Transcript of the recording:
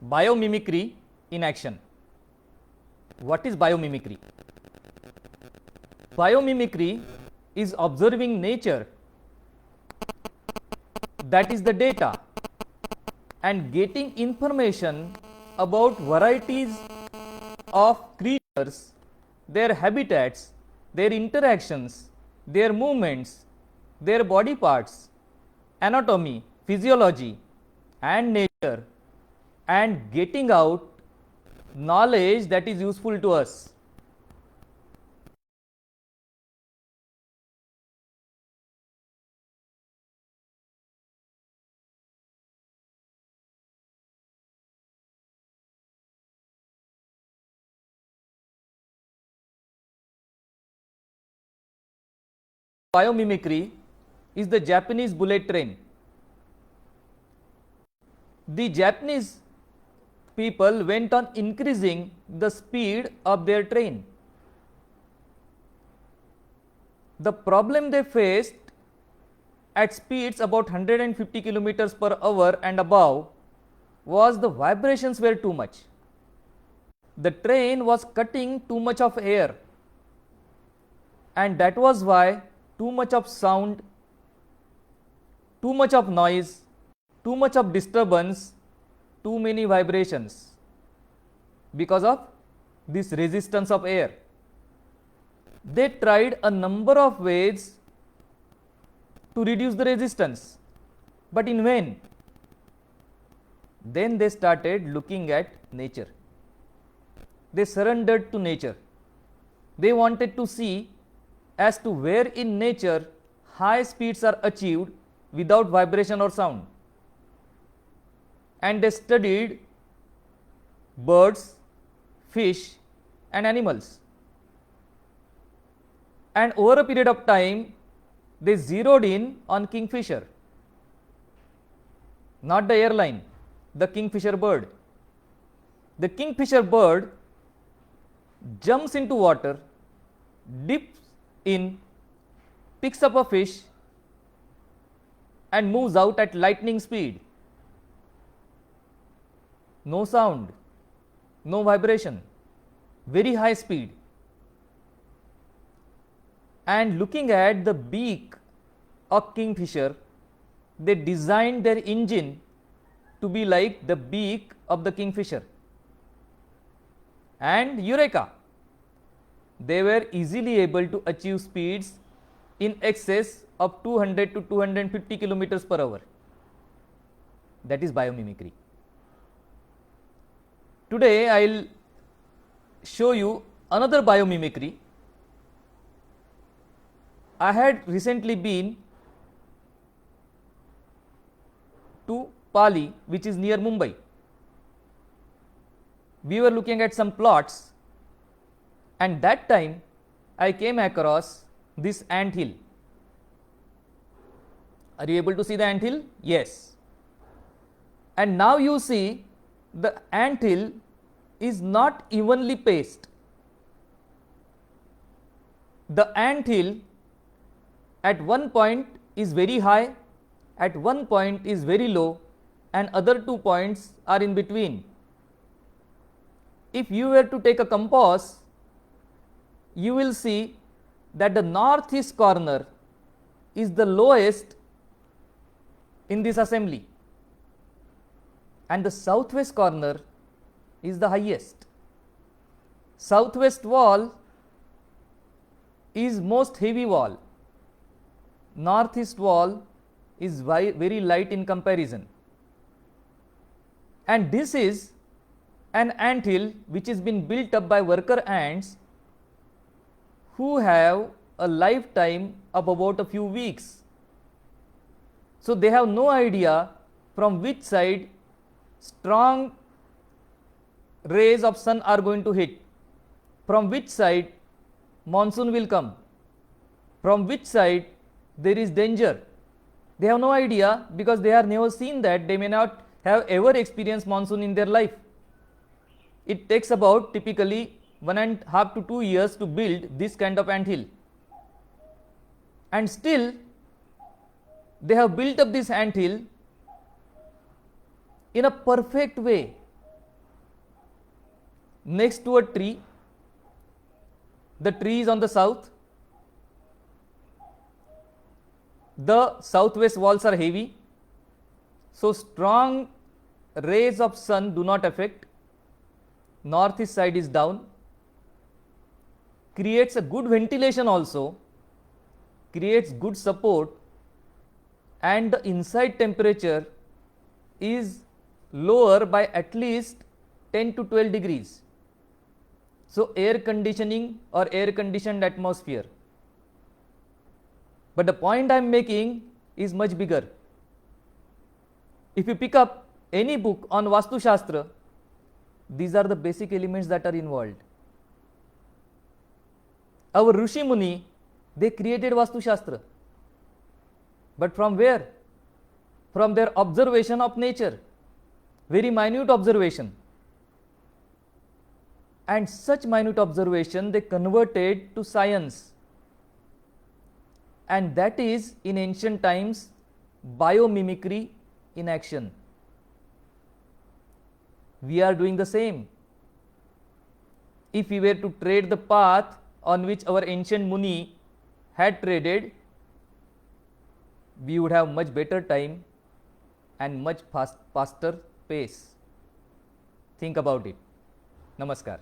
Biomimicry in action. What is biomimicry? Biomimicry is observing nature, that is the data, and getting information about varieties of creatures, their habitats, their interactions, their movements, their body parts, anatomy, physiology, and nature, and getting out knowledge that is useful to us. Biomimicry is the Japanese bullet train. The Japanese people went on increasing the speed of their train. The problem they faced at speeds about 150 kilometers per hour and above was the vibrations were too much. The train was cutting too much of air, and that was why too much of sound, too much of noise, too much of disturbance, too many vibrations because of this resistance of air. They tried a number of ways to reduce the resistance, but in vain. Then they started looking at nature. They surrendered to nature. They wanted to see as to where in nature high speeds are achieved without vibration or sound. And they studied birds, fish, and animals. And over a period of time, they zeroed in on kingfisher, not the airline, the kingfisher bird. The kingfisher bird jumps into water, dips in, picks up a fish, and moves out at lightning speed. No sound, no vibration, very high speed. And looking at the beak of kingfisher, they designed their engine to be like the beak of the kingfisher. And eureka! They were easily able to achieve speeds in excess of 200 to 250 kilometers per hour. That is biomimicry. Today I will show you another biomimicry. I had recently been to Pali, which is near Mumbai. We were looking at some plots, and that time I came across this ant hill. Are you able to see the ant hill? Yes. And now you see the ant hill is not evenly paced. The ant hill at one point is very high, at one point is very low, and other 2 points are in between. If you were to take a compass, you will see that the northeast corner is the lowest in this assembly, and the southwest corner is the highest. Southwest wall is most heavy wall. Northeast wall is very light in comparison. And this is an ant hill which has been built up by worker ants who have a lifetime of about a few weeks. So they have no idea from which side strong rays of sun are going to hit, from which side monsoon will come, from which side there is danger. They have no idea because they have never seen that. They may not have ever experienced monsoon in their life. It takes about typically 1.5 to 2 years to build this kind of ant hill, and still they have built up this ant hill in a perfect way. next to a tree. The tree is on the south. The southwest walls are heavy, so strong rays of sun do not affect. Northeast side is down. Creates a good ventilation also, creates good support, and the inside temperature is lower by at least 10 to 12 degrees. So air conditioning or air conditioned atmosphere. But the point I am making is much bigger. If you pick up any book on Vastu Shastra, these are the basic elements that are involved. Our Rishi Muni, they created Vastu Shastra. But from where? From their observation of nature, very minute observation. And such minute observation they converted to science. And that is, in ancient times, biomimicry in action. We are doing the same. If we were to tread the path on which our ancient Muni had treaded, we would have much better time and much faster pace. Think about it. Namaskar.